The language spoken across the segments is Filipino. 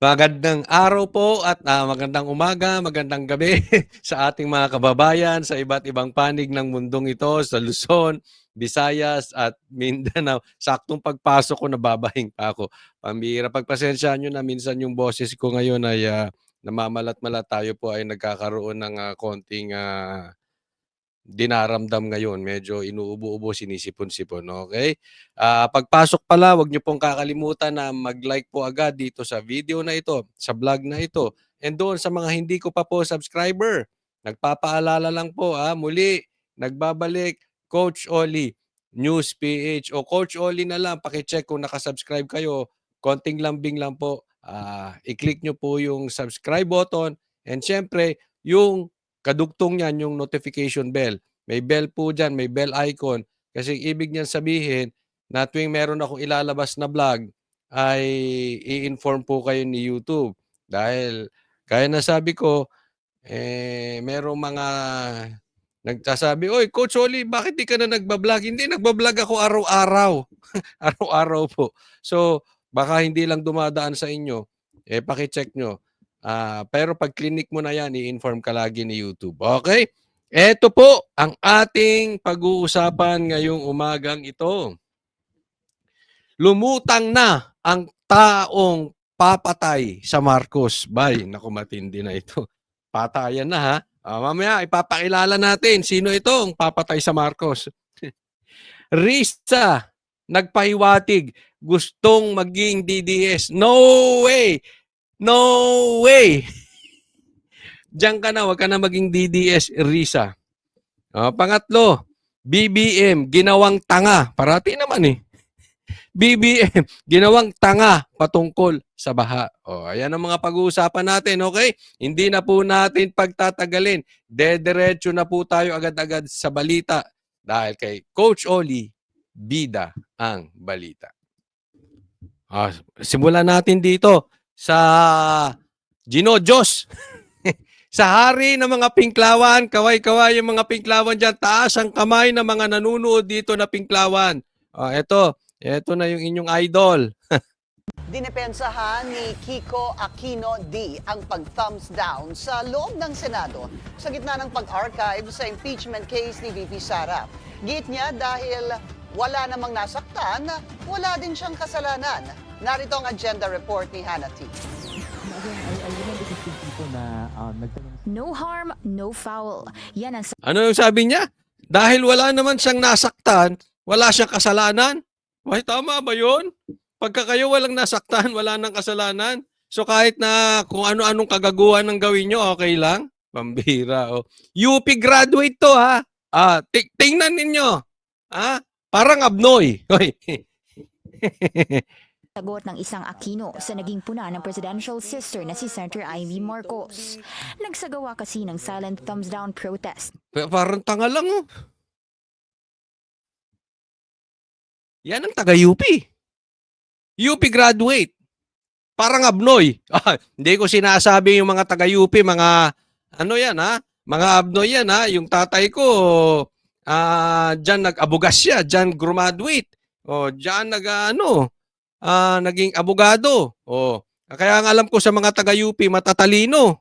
Magandang araw po at magandang umaga, magandang gabi sa ating mga kababayan sa iba't ibang panig ng mundong ito, sa Luzon, Visayas at Mindanao. Saktong pagpasok ko nababahing pa ako. Pambihira, pagpasensyahan niyo na minsan yung boses ko ngayon ay namamalat-malat. Tayo po ay nagkakaroon ng konting dinaramdam ngayon, medyo inuubo-ubo, sinisipon-sipon, okay. Pagpasok pala, 'wag niyo pong kakalimutan na mag-like po agad dito sa video na ito, sa vlog na ito. And doon sa mga hindi ko pa po subscriber, nagpapaalala lang po, muli nagbabalik Coach Oli News PH o Coach Oli na lang, paki-check kung naka-subscribe kayo, konting lambing lang po. I-click niyo po yung subscribe button and siyempre yung kadugtong niyan yung notification bell. May bell po diyan, may bell icon. Kasi ibig niyan sabihin na tuwing meron akong ilalabas na vlog ay i-inform po kayo ni YouTube. Dahil gaya ng sabi ko, merong mga nagsasabi, "Oy, Coach Oli, bakit di ka na nagba-vlog?" Hindi, nagba-vlog ako araw-araw. Araw-araw po. So, baka hindi lang dumadaan sa inyo, paki-check nyo. Pero 'pag clinic mo na 'yan, i-inform ka lagi ni YouTube, okay. Eto po ang ating pag-uusapan ngayong umagang ito. Lumutang na ang taong papatay sa Marcos. Bay, naku, matindi na ito. Patayan na, ha. Mamaya ipapakilala natin sino itong papatay sa Marcos. Risa, nagpahiwatig, gustong maging DDS. No way! No way! Diyan ka na, wag ka na maging DDS, Risa. Pangatlo, BBM, ginawang tanga. Parati naman eh. BBM, ginawang tanga patungkol sa baha. Ayan ang mga pag-uusapan natin, okay? Hindi na po natin pagtatagalin. Dediretso na po tayo agad-agad sa balita dahil kay Coach Oli, bida ang balita. Simulan natin dito sa Gino Diyos. Sa hari ng mga pinklawan, kaway-kaway yung mga pinklawan dyan, taas ang kamay ng mga nanunood dito na pinklawan. Eto na yung inyong idol. Dinepensahan ni Kiko Aquino D ang pag-thumbs down sa loob ng Senado sa gitna ng pag-archive sa impeachment case ni VP Sara. Git niya dahil wala namang nasaktan, wala din siyang kasalanan. Narito ang agenda report ni Hannah T. No harm, no foul. Yan ang Ano yung sabi niya? Dahil wala naman siyang nasaktan, wala siyang kasalanan? Why, tama ba yun? Pagka kayo walang nasaktan, wala nang kasalanan. So kahit na kung ano-anong kagaguhan ng gawin nyo, okay lang? Pambira, oh. UP graduate to, ha? Tingnan ninyo. Parang abnoy. sagot ng isang Aquino sa naging puna ng presidential sister na si Senator Amy Marcos. Nagsagawa kasi ng silent thumbs down protest. Parang tanga lang, oh. Yan ang taga-UP. UP graduate. Parang abnoy. Hindi ko sinasabi yung mga taga-UP, mga ano yan, ha? Mga abnoy yan, ha? Yung tatay ko, dyan nag-abugas siya, dyan graduate. Dyan naging abogado. Kaya ang alam ko sa mga taga-UP, matatalino.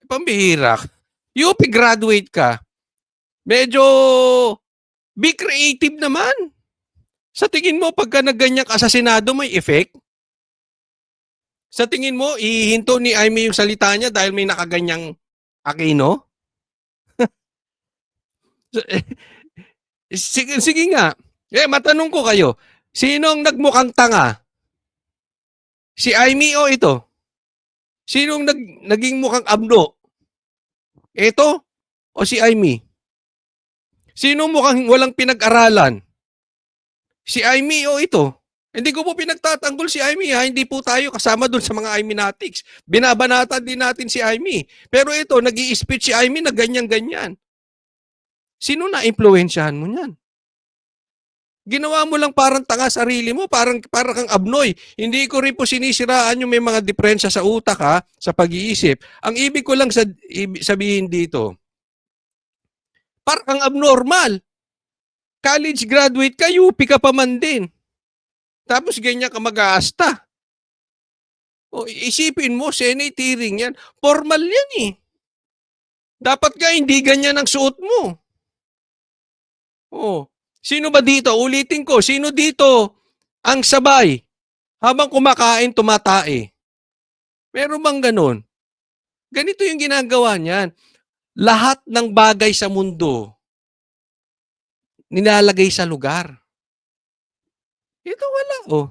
Pambihira. UP graduate ka. Medyo be creative naman. Sa tingin mo, pagka nagganyan ka sa Senado, may effect? Sa tingin mo, ihinto ni Amy yung salita niya dahil may nakaganyang Aquino? Sige nga. Matanong ko kayo, sinong nagmukhang tanga? Si Amy o ito? Sinong naging mukhang abno? Ito o si Amy? Sinong mukhang walang pinag-aralan? Si Amy o ito? Hindi ko po pinagtatanggol si Amy, ha? Hindi po tayo kasama dun sa mga Amy-natics. Binabanatan din natin si Amy. Pero ito, nag-i-speech si Amy na ganyan-ganyan. Sino na-impluensyahan mo niyan? Ginawa mo lang parang tanga sarili mo, parang kang abnoy. Hindi ko rin po sinisiraan yung may mga diferensya sa utak, ha, sa pag-iisip. Ang ibig ko lang sabihin dito, parang kang abnormal. College graduate ka, UP ka pa man din. Tapos ganyan ka mag-aasta. O, isipin mo, Senate hearing yan. Formal yan eh. Dapat nga hindi ganyan ang suot mo. Oh. Sino ba dito? Ulitin ko, sino dito ang sabay habang kumakain tumatae? Meron bang ganun? Ganito yung ginagawa niyan. Lahat ng bagay sa mundo nilalagay sa lugar. Ito wala, oh.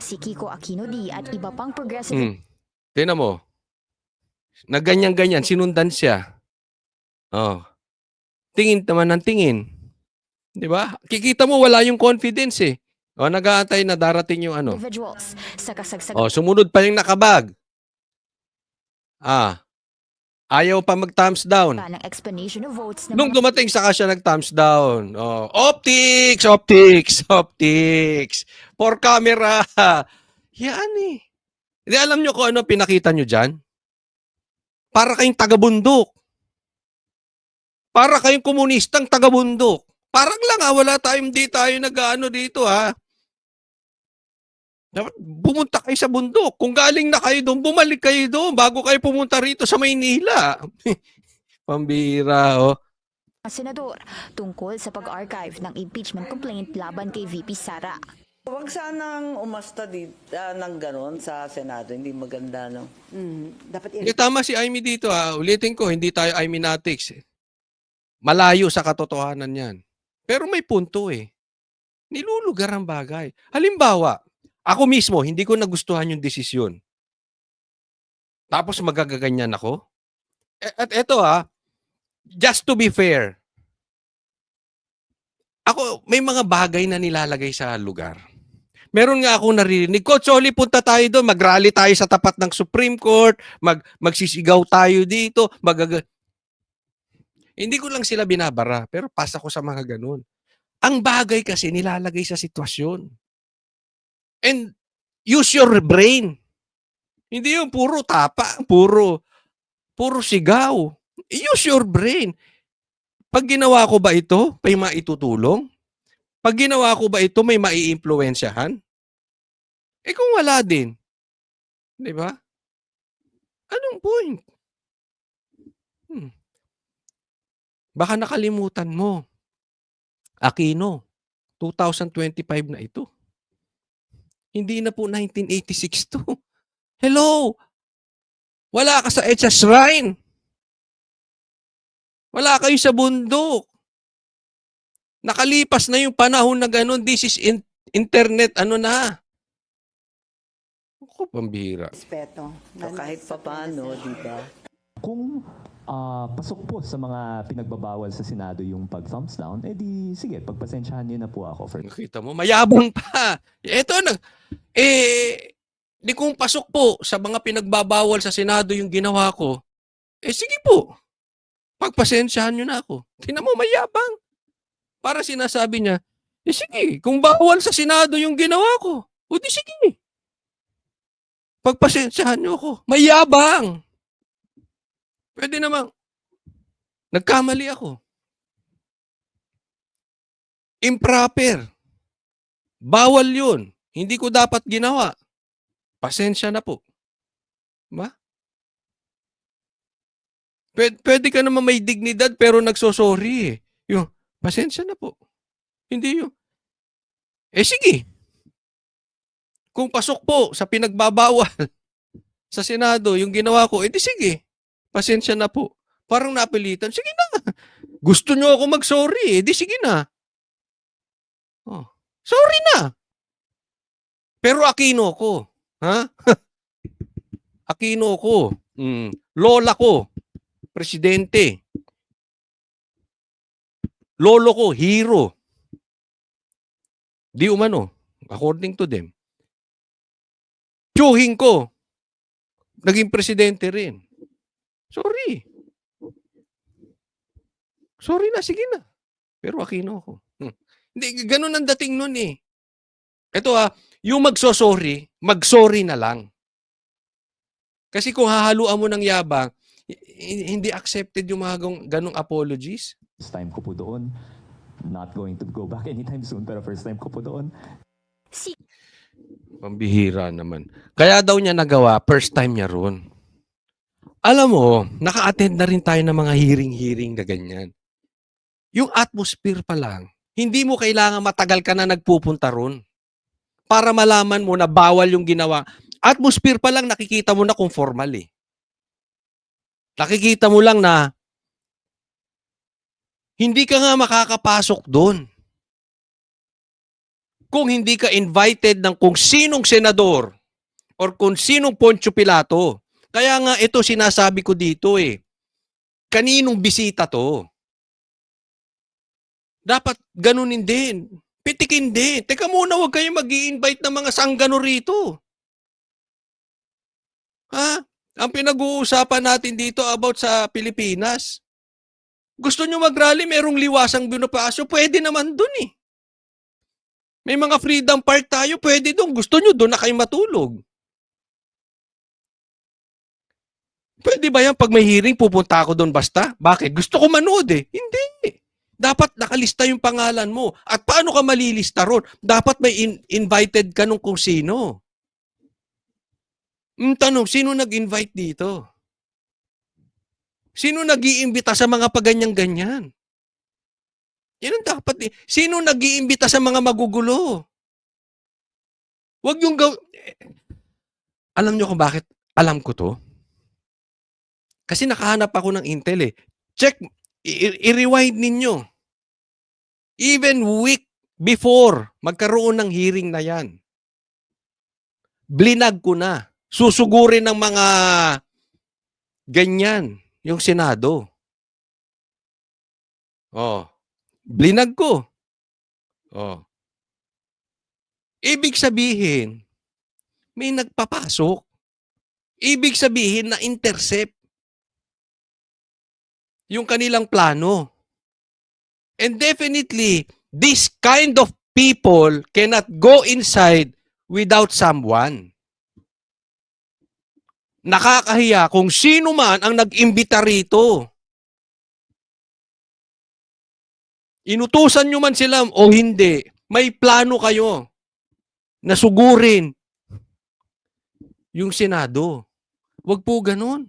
Si Kiko Aquino D at iba pang progressive Hmm. Tingnan mo. Na ganyan-ganyan, sinundan siya. Oh. Tingin naman ng tingin. 'Di ba? Kikita mo wala yung confidence eh. O, nag-aantay na darating yung ano. individuals sa kasagsagan O, sumunod pa yung nakabag. Ayaw pa mag-thumbs down. ng explanation of votes ng Nung mga dumating saka siya nag-thumbs down. Oh, optics, optics, optics. For camera. Yan eh. Hindi alam nyo kung ano pinakita nyo dyan? Para kayong taga-bundok. Para kayong komunistang taga-bundok. Parang lang wala tayong di tayo nag-ano dito Dapat pumunta kayo sa bundok. Kung galing na kayo doon, bumalik kayo doon bago kayo pumunta rito sa Maynila. Pambira, oh. senador tungkol sa pag-archive ng impeachment complaint laban kay VP Sara. Huwag sanang umasta ng ganon sa Senado. Hindi maganda, no? Dapat Hindi, tama si Amy dito Ulitin ko, hindi tayo Ayminatics Malayo sa katotohanan yan. Pero may punto eh. Nilulugar ang bagay. Halimbawa, ako mismo, hindi ko nagustuhan yung desisyon. Tapos magagaganyan ako. At eto just to be fair, ako, may mga bagay na nilalagay sa lugar. Meron nga ako naririnig, Coach Oli, punta tayo doon, mag-rally tayo sa tapat ng Supreme Court, magsisigaw tayo dito, Hindi ko lang sila binabara, pero pasa ko sa mga ganun. Ang bagay kasi nilalagay sa sitwasyon. And use your brain. Hindi yung puro tapa, puro sigaw. Use your brain. Pag ginawa ko ba ito, may maitutulong? Pag ginawa ko ba ito, may maiimpluwensyahan? Kung wala din. Di ba? Anong point? Baka nakalimutan mo. Aquino, 2025 na ito. Hindi na po 1986 to. Hello! Wala ka sa EDSA Shrine. Wala kayo sa bundok. Nakalipas na yung panahon na ganun. This is internet, na. Ako, pambihira. respeto. So, kahit papaano, di ba? Kung pasok po sa mga pinagbabawal sa Senado yung pag-thumbs down, di sige, pagpasensyahan niyo na po ako for Nakita mo, mayabang pa. Ito na. Di kung pasok po sa mga pinagbabawal sa Senado yung ginawa ko, sige po. Pagpasensyahan nyo na ako. Tingnan mo, mayabang. Para sinasabi niya, sige, kung bawal sa Senado yung ginawa ko, o di sige. Pagpasensyahan nyo ako. Mayabang. Pwede namang, nagkamali ako. Improper. Bawal yun. Hindi ko dapat ginawa. Pasensya na po. Ba? Pwede ka naman may dignidad pero nagsosorry eh. Yung, pasensya na po. Hindi yun. Sige. Kung pasok po sa pinagbabawal sa Senado yung ginawa ko, di sige. Pasensya na po. Parang napilitan. Sige na. Gusto nyo ako mag-sorry di sige na. Oh. Sorry na. Pero Aquino ko. Ha? Aquino ko. Lola ko. Presidente. Lolo ko, hero. Di umano. According to them. Tiyuhin ko. Naging presidente rin. Sorry. Sorry na, sige na. Pero Aquino ko. Hindi, ganun ang dating nun eh. Ito yung mag-sorry na lang. Kasi kung hahaluan mo ng yabang, hindi accepted yung mga ganong apologies. first time ko po doon. Not going to go back anytime soon, pero first time ko po doon. Pambihira naman. Kaya daw niya nagawa, first time niya ron. Alam mo, naka-attend na rin tayo ng mga hearing-hearing na ganyan. Yung atmosphere pa lang, hindi mo kailangan matagal ka na nagpupunta ron para malaman mo na bawal yung ginawa. Atmosphere pa lang, nakikita mo na kung formal eh. Nakikita mo lang na hindi ka nga makakapasok doon kung hindi ka invited ng kung sinong senador or kung sinong Poncio Pilato. Kaya nga ito sinasabi ko dito eh. Kaninong bisita to? Dapat ganunin din. Pitikin din. Teka muna, huwag kayo mag-i-invite ng mga sanggano rito. Ha? Ang pinag-uusapan natin dito about sa Pilipinas. Gusto nyo mag-rally, merong liwasang Bonifacio, pwede naman dun eh. May mga freedom park tayo, pwede dun. Gusto nyo dun na kayo matulog. Pwede ba yan pag may hearing, pupunta ako doon basta? Bakit? Gusto ko manood eh. Hindi. Dapat nakalista yung pangalan mo. At paano ka malilista ron? Dapat may invited ka nung kung sino. Tanong, sino nag-invite dito? Sino nag-iimbita sa mga paganyan-ganyan? Yan ang dapat eh. Sino nag-iimbita sa mga magugulo? Huwag yung Alam nyo kung bakit alam ko to? Kasi nakahanap ako ng intel eh. Check, i-rewind ninyo. Even week before magkaroon ng hearing na yan. Blinag ko na. Susugurin ng mga ganyan yung Senado. Oh, blinag ko. Oh. Ibig sabihin, may nagpapasok. Ibig sabihin na intercept yung kanilang plano. And definitely, this kind of people cannot go inside without someone. Nakakahiya kung sino man ang nag-imbita rito. Inutusan nyo man sila o hindi, may plano kayo na sugurin yung Senado. Huwag po ganun.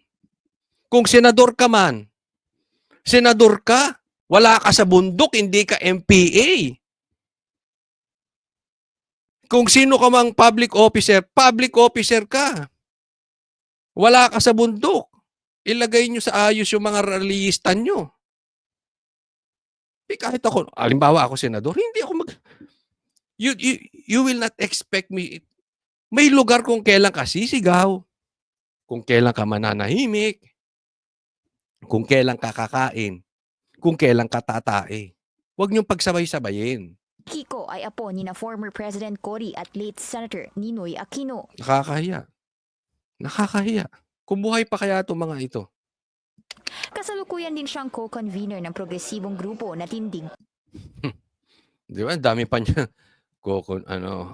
Kung senador ka man, senador ka, wala ka sa bundok, hindi ka MPA. Kung sino ka mang public officer ka. Wala ka sa bundok. Ilagay nyo sa ayos yung mga rallyista nyo. Kahit ako, halimbawa ako senador, hindi ako you will not expect me. May lugar kung kailan ka sisigaw, kung kailan ka mananahimik, kung kailan ka kakain, kung kailan ka tatae. Huwag niyong pagsabay-sabayin. Kiko ay apo ni na former President Cory at late Senator Ninoy Aquino. Nakakahiya. Nakakahiya. Kung buhay pa kaya itong mga ito. Kasalukuyan din siyang co-convener ng progresibong grupo na Tindig. Di ba? Ang dami pa niya.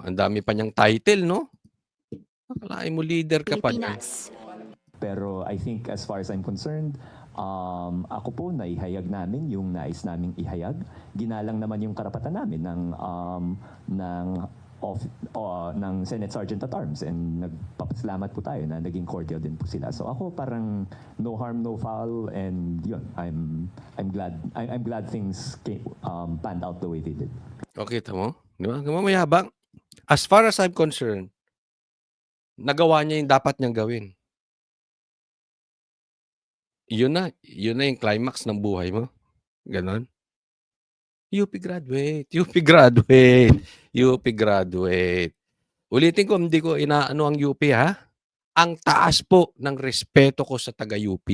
Ang dami pa niyang title, no? Akalain mo leader ka pa niyan. Pilipinas. Pero I think as far as I'm concerned, ako po naihayag namin yung nais naming ihayag. Ginalang naman yung karapatan namin ng Senate Sergeant at Arms, and nagpapasalamat po tayo na naging cordial din po sila. So ako parang no harm, no foul, and yun, I'm glad things panned out the way they did. Okay, tamo? Di ba? Mayabang. As far as I'm concerned, nagawa niya yung dapat niyang gawin. Yun na yung climax ng buhay mo. Ganon. UP graduate. Ulitin ko, hindi ko inaano ang UP ha. Ang taas po ng respeto ko sa taga-UP.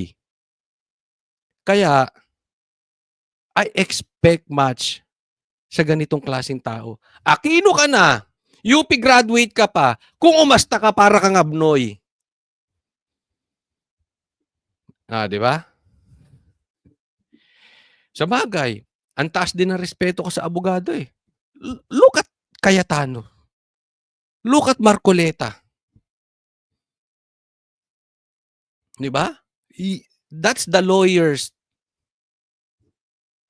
Kaya, I expect much sa ganitong klaseng tao. Aquino ka na, UP graduate ka pa, kung umasta ka para kang abnoy. Di ba? Sa bagay, ang taas din ng respeto ko sa abogado eh. Look at Cayetano. Look at Marcoleta. Di ba? That's the lawyers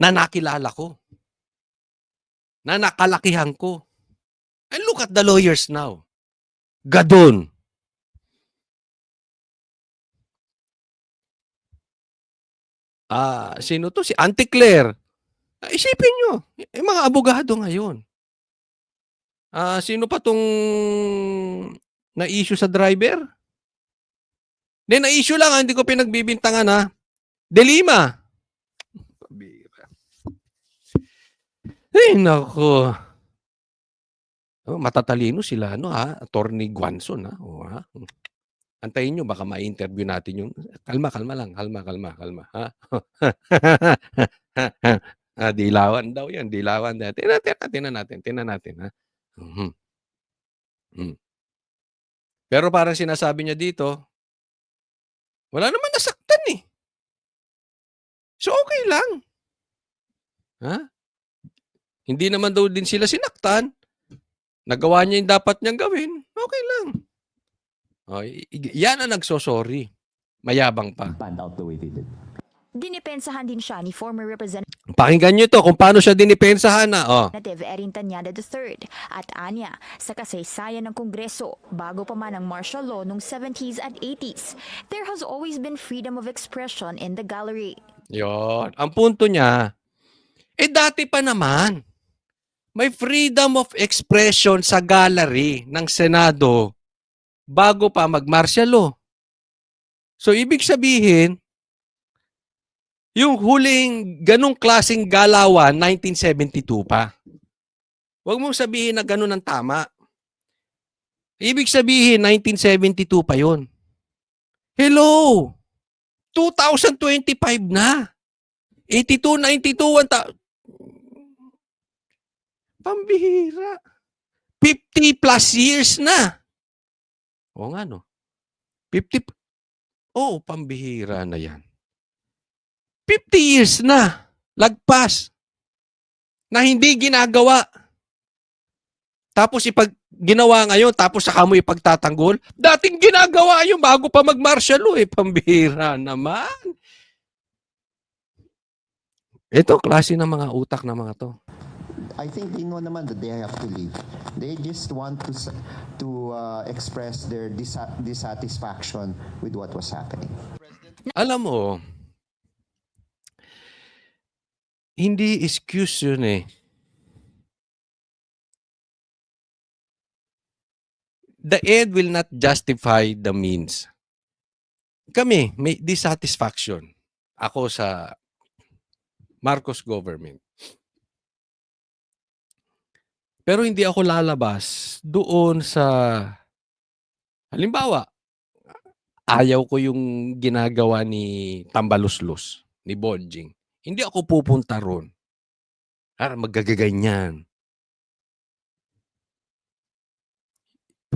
na nakilala ko. Na nakalakihan ko. And look at the lawyers now. Gadon. Sino to? Si Auntie Claire. Isipin nyo, yung mga abogado ngayon. Sino pa tong na-issue sa driver? Na-issue lang, hindi ko pinagbibintangan ha. De Lima. Pabira. Ay, nako. Matatalino sila, Attorney Guanzon, ha? Antayin nyo, baka ma-interview natin yung... Kalma lang. Kalma, ha? Dilawan daw yan, dilawan. Tingnan natin, ha? Mhm. Pero parang sinasabi niya dito, wala naman nasaktan eh. So okay lang. Ha? Hindi naman daw din sila sinaktan. Nagawa niya yung dapat niyang gawin. Okay lang. Yan ang nagsosorry. Mayabang pa. panned out the way they did. Dinipensahan din siya ni former Representative Pakinggan niyo to kung paano siya dinipensahan na. Erin Tanyada III at anya sa kasaysayan ng Kongreso bago pa man ang martial law noong 70s at 80s. There has always been freedom of expression in the gallery. Yon. Ang punto niya, dati pa naman, may freedom of expression sa gallery ng Senado bago pa mag-martial law. So, ibig sabihin, yung huling ganong klaseng galawan, 1972 pa. Huwag mong sabihin na ganon ang tama. Ibig sabihin, 1972 pa yon. Hello! 2025 na. 82, 92, pambihira. 50 plus years na. O nga, no? 50, pambihira na yan. 50 years na. Lagpas. Na hindi ginagawa. Tapos ginawa ngayon, tapos saka mo ipagtatanggol. Dating ginagawa yun bago pa mag-martial law, pambihira naman. Ito, klase ng mga utak na mga to. I think they know naman that they have to leave. They just want to express their dissatisfaction with what was happening. Alam mo, hindi excuse yun eh. The end will not justify the means. Kami, may dissatisfaction. Ako sa Marcos government. Pero hindi ako lalabas doon sa, halimbawa, ayaw ko yung ginagawa ni Tambaluslos, ni Bonjing. Hindi ako pupunta ron. Magagaganyan.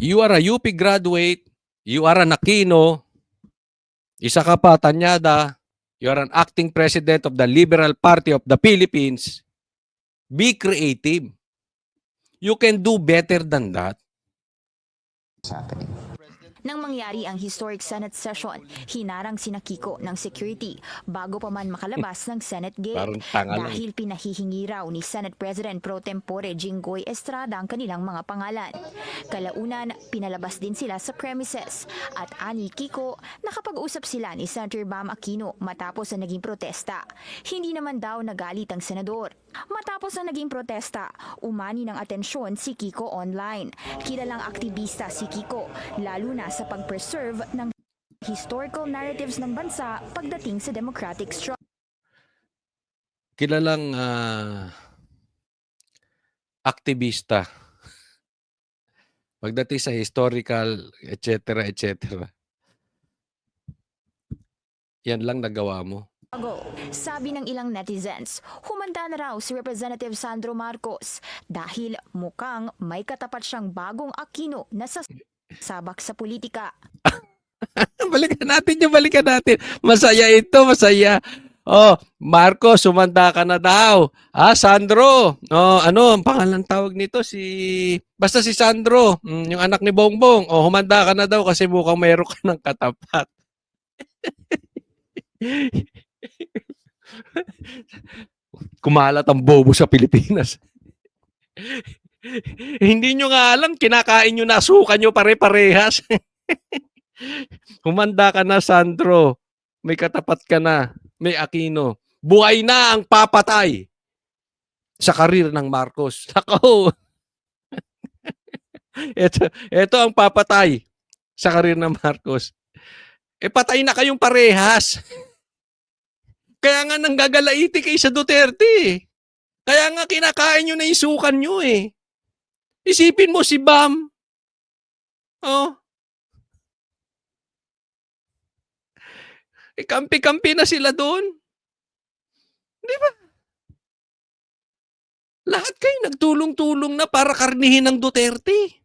You are a UP graduate, you are an Aquino, isa ka pa, Tanyada, you are an acting president of the Liberal Party of the Philippines. Be creative. You can do better than that. What's happening? Nang mangyari ang historic Senate session, hinarang sina Kiko ng security bago pa man makalabas ng Senate gate. Parang tanga lang. Dahil pinahihingi raw ni Senate President Pro Tempore Jinggoy Estrada ang kanilang mga pangalan. Kalaunan, pinalabas din sila sa premises. At ani Kiko, nakapag-usap sila ni Senator Bam Aquino matapos ang naging protesta. Hindi naman daw nagalit ang senador. Matapos ang naging protesta, umani ng atensyon si Kiko online. Kilalang aktivista si Kiko, lalo na sa pag-preserve ng historical narratives ng bansa pagdating sa democratic struggle. Kilalang aktivista. Pagdating sa historical, etc. Yan lang nagawa mo. Sabi ng ilang netizens, humanda na raw si Representative Sandro Marcos dahil mukhang may katapat siyang bagong Aquino na sasabak sa politika. Balikan natin. Masaya ito, masaya. Marcos, sumanda ka na daw. Sandro. Ano, ang pangalan tawag nito? Basta si Sandro, yung anak ni Bongbong. Humanda ka na daw kasi mukhang mayroon ka ng katapat. Kumalat ang bobo sa Pilipinas. Hindi nyo nga alam, kinakain nyo na, suka nyo pare-parehas. Humanda ka na, Sandro. May katapat ka na. May Aquino. Buhay na ang papatay sa karir ng Marcos. Nako, ito ang papatay sa karir ng Marcos. Patay na kayong parehas. Kaya nga nanggagalaiti kay sa Duterte. Kaya nga kinakain nyo na yung sukan nyo eh. Isipin mo si Bam. Oh. Kampi-kampi na sila doon. Di ba? Lahat kayo nagtulong-tulong na para karnihin ng Duterte.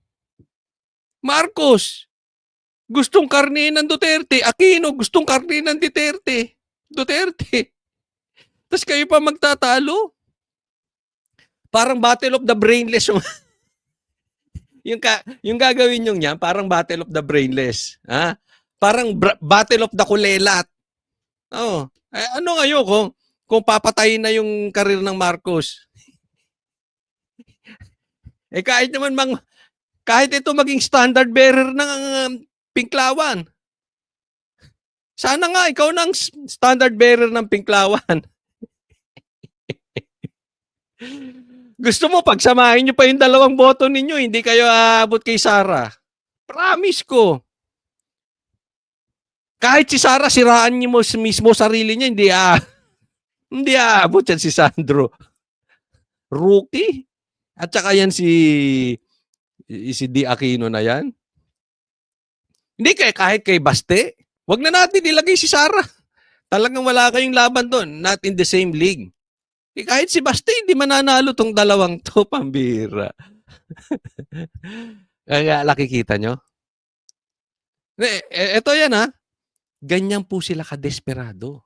Marcos, gustong karnihin ng Duterte. Aquino, gustong karnihin ng Duterte. Tapos kayo pa magtatalo. Parang battle of the brainless yung gagawin nyo yan, parang battle of the brainless. Ha? Parang battle of the kulelat. Oh. Ano ngayon kung papatayin na yung karir ng Marcos? Kahit ito maging standard bearer ng Pinklawan. Sana nga ikaw na ang standard bearer ng Pinklawan. Gusto mo pagsamahin nyo pa yung dalawang boto ninyo, hindi kayo aabot kay Sara. Promise ko. Kahit si Sara, siraan niyo mo mismo sarili niya, hindi aabot yan si Sandro. Rookie. At saka yan si D. Aquino na yan. Hindi kahit kay Baste. Wag na natin ilagay si Sara. Talagang wala kayong laban doon. Not in the same league. Kahit si Baste, hindi mananalo tong dalawang to, pambira. Kaya nakikita nyo? Ito yan ha. Ganyan po sila kadesperado.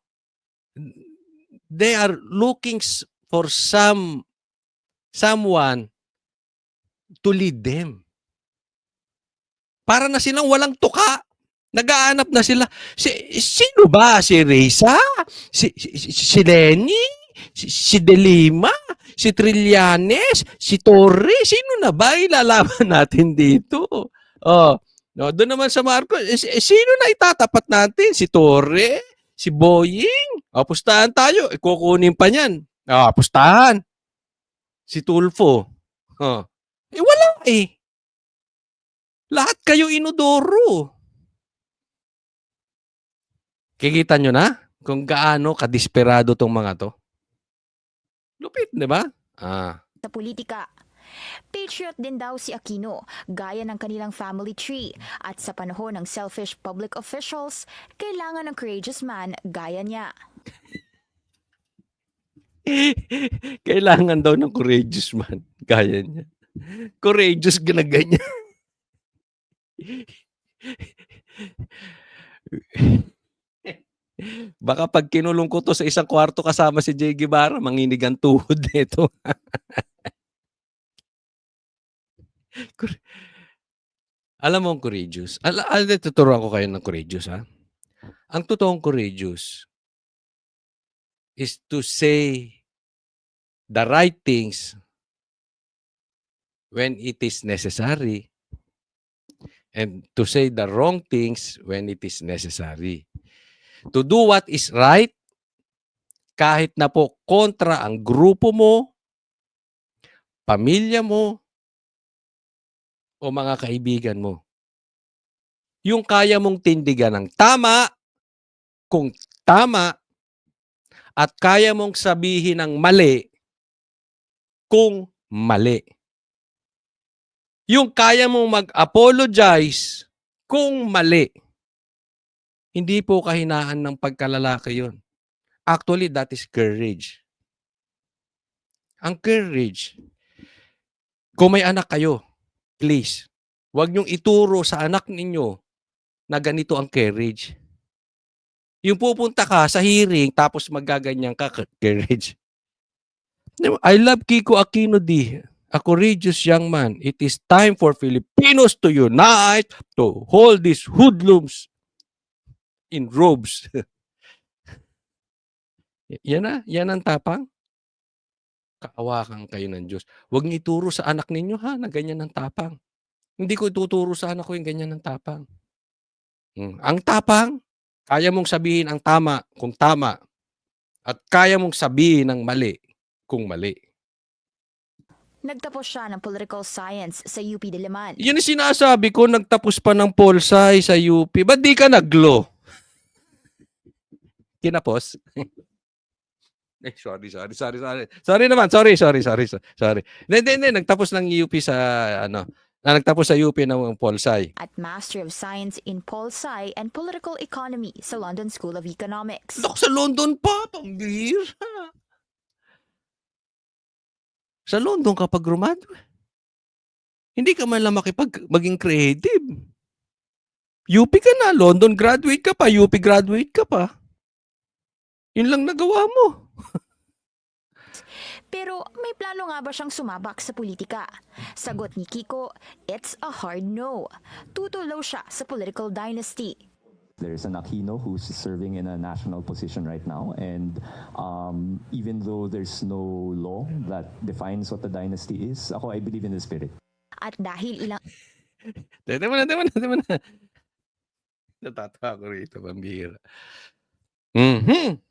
They are looking for someone to lead them. Para na silang walang tuka. Nagaanap na sila. Sino ba? Si Reza? Si Lenny? Si De Lima? Si Trillanes? Si Torre? Sino na ba ilalaban natin dito? Oh, no, doon naman sa Marcos, sino na itatapat natin? Si Torre? Si Boying? Pustahan tayo. Kukunin pa niyan. Pustahan. Si Tulfo. Wala eh. Lahat kayo inodoro. Kikita nyo na kung gaano kadesperado tong mga to. Lupit, di ba? Sa politika. Patriot din daw si Aquino, gaya ng kanilang family tree. At sa panahon ng selfish public officials, kailangan ng courageous man gaya niya. Kailangan daw ng courageous man. Gaya niya. Courageous na ganyan. Baka pag kinulong ko to sa isang kwarto kasama si Jay Guevara, manginig ang tuhod nito. Alam mo ang courageous? Tuturuan ko kayo ng courageous, ha? Ang totoong courageous is to say the right things when it is necessary and to say the wrong things when it is necessary. To do what is right kahit na po kontra ang grupo mo, pamilya mo, o mga kaibigan mo. Yung kaya mong tindigan ng tama, kung tama, at kaya mong sabihin ng mali, kung mali. Yung kaya mong mag-apologize, kung mali. Hindi po kahinaan ng pagkalalaki yun. Actually, that is courage. Ang courage, kung may anak kayo, please, huwag niyong ituro sa anak ninyo na ganito ang courage. Yung pupunta ka sa hearing tapos magaganyan ka, courage. I love Kiko Aquino D, a courageous young man. It is time for Filipinos to unite, to hold these hoodlums in robes. Yan ang tapang. Kaawakan kayo ng Diyos. Huwag niyo ituro sa anak ninyo ha, na ganyan ang tapang. Hindi ko ituturo sa anak ko yung ganyan ang tapang. Ang tapang, kaya mong sabihin ang tama kung tama at kaya mong sabihin ang mali kung mali. Nagtapos siya ng political science sa UP Diliman. Yan ang sinasabi ko, nagtapos pa ng Polsci sa UP. Ba't di ka nag-law? Kinapos? Sorry. Sorry naman, sorry. Hindi, nagtapos ng UP sa, nagtapos sa UP ng Polsci. At Master of Science in Pol Sci and Political Economy sa London School of Economics. Naku, sa London pa, pambihira. Sa London kapag graduate. Hindi ka man lang maging creative. UP ka na, London graduate ka pa, UP graduate ka pa. Yun lang nagawa mo. Pero may plano nga ba siyang sumabak sa politika? Sagot ni Kiko, it's a hard no. Tutuloy siya sa political dynasty. There's an Aquino who's serving in a national position right now, and even though there's no law that defines what the dynasty is, I believe in the spirit. At dahil ilang Teka mo na. Natatawa ko rito, pambihira. Mhm.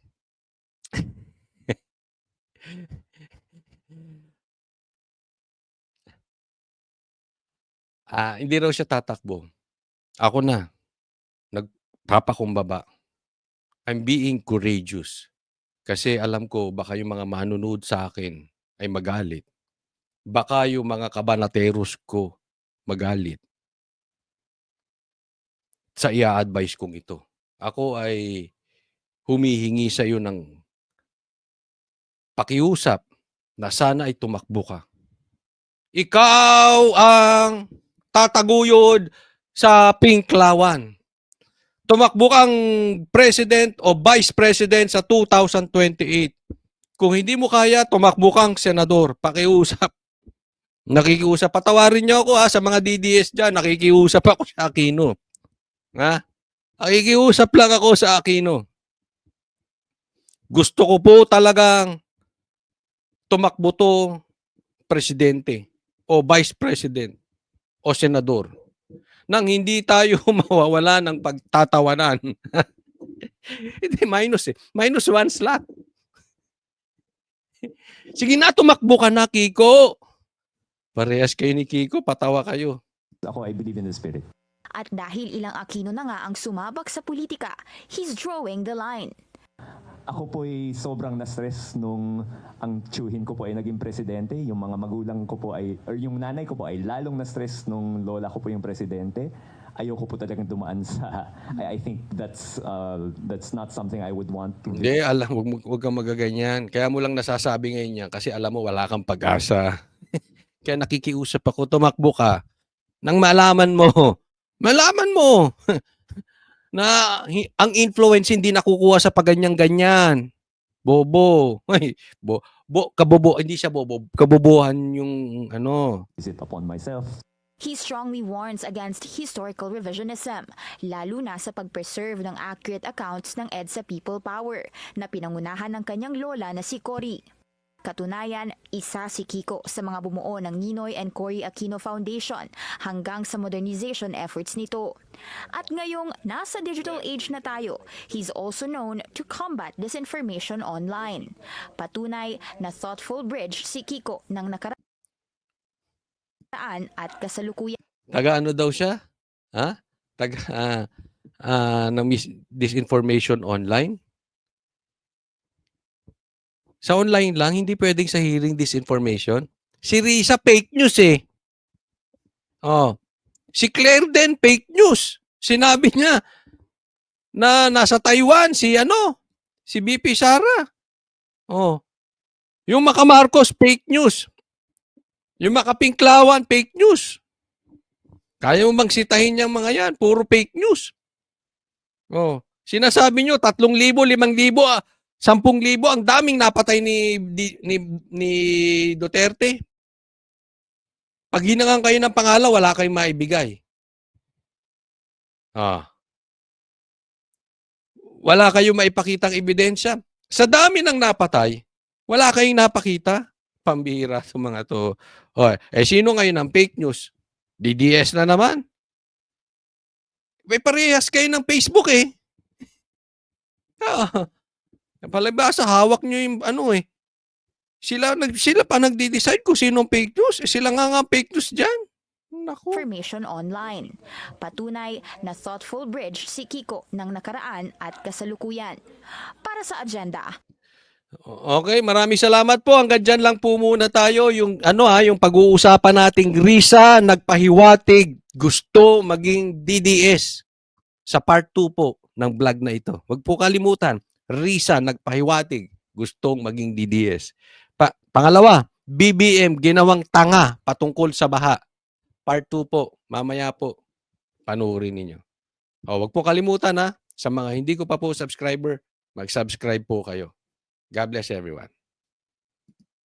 Hindi raw siya tatakbo. Ako na, nagpapakumbaba. I'm being courageous. Kasi alam ko baka yung mga manunood sa akin ay magalit. Baka yung mga kabanateros ko magalit sa i-a-advise kong ito. Ako ay humihingi sa iyo ng pakiusap na sana ay tumakbo ka. Ikaw ang tataguyod sa Pinklawan. Tumakbo kang president o vice president sa 2028. Kung hindi mo kaya, tumakbo kang senador. Pakiusap. Nakikiusap. Patawarin niyo ako sa mga DDS dyan. Nakikiusap ako sa Aquino. Nakikiusap lang ako sa Aquino. Gusto ko po talagang tumakbo to presidente o vice president o senador nang hindi tayo mawawala ng pagtatawanan. Hindi, minus 1 slot. Sige na, tumakbo ka na, Kiko. Parehas kayo ni Kiko, patawa kayo. I believe in the spirit. At dahil ilang Aquino na nga ang sumabak sa politika, he's drawing the line. Ako po ay sobrang na-stress nung ang tiyuhin ko po ay naging presidente. Yung mga magulang ko po or yung nanay ko po ay lalong na-stress nung lola ko po yung presidente. Ayoko po talagang dumaan sa, I think that's not something I would want to do. Hindi, huwag kang magaganyan. Kaya mo lang nasasabi ngayon yan kasi alam mo wala kang pag-asa. Kaya nakikiusap ako, tumakbo ka. Nang malaman mo na ang influence hindi nakukuha sa paganyan-ganyan. Bobo. Ay, hindi siya bobo. Kabobohan yung Is it upon myself? He strongly warns against historical revisionism, lalo na sa pag-preserve ng accurate accounts ng EDSA People Power na pinangunahan ng kanyang lola na si Cory. Katunayan, isa si Kiko sa mga bumuo ng Ninoy and Cory Aquino Foundation hanggang sa modernization efforts nito. At ngayong nasa digital age na tayo, he's also known to combat disinformation online. Patunay na thoughtful bridge si Kiko ng nakaraan at kasalukuyan. Taga ano daw siya? Ng disinformation online? Sa online lang, hindi pwedeng sa hearing disinformation. Si Risa, fake news eh. Si Claire din, fake news. Sinabi niya na nasa Taiwan si BP Sara. Yung Maka Marcos, fake news. Yung Maka Pinklawan, fake news. Kaya mo bang sitahin niyang mga yan? Puro fake news. Sinasabi niyo 3,000, 5,000, 10,000, ang daming napatay ni Duterte. Pag hinangan kayo ng pangalan, wala kayong maibigay. Wala kayong maipakitang ebidensya. Sa dami ng napatay, wala kayong napakita. Pambihira sa mga 'to. Sino ngayon ang fake news? DDS na naman. May parehas kayo ng Facebook, eh. Oo. Palibhasa hawak niyo yung sila pa nagde-decide kung sinong fake news. Sila nga fake news diyan. Naku. Information online. Patunay na thoughtful bridge si Kiko ng nakaraan at kasalukuyan. Para sa agenda, Okay, maraming salamat po. Hanggang diyan lang po muna tayo yung yung pag-uusapan nating Risa nagpahiwatig gusto maging DDS sa part 2 po ng vlog na ito. Huwag po kalimutan, Risa nagpahiwatig gustong maging DDS. Pangalawa, BBM ginawang tanga patungkol sa baha. Part 2 po, mamaya po panoorin ninyo. Huwag po kalimutan sa mga hindi ko pa po subscriber, mag-subscribe po kayo. God bless everyone.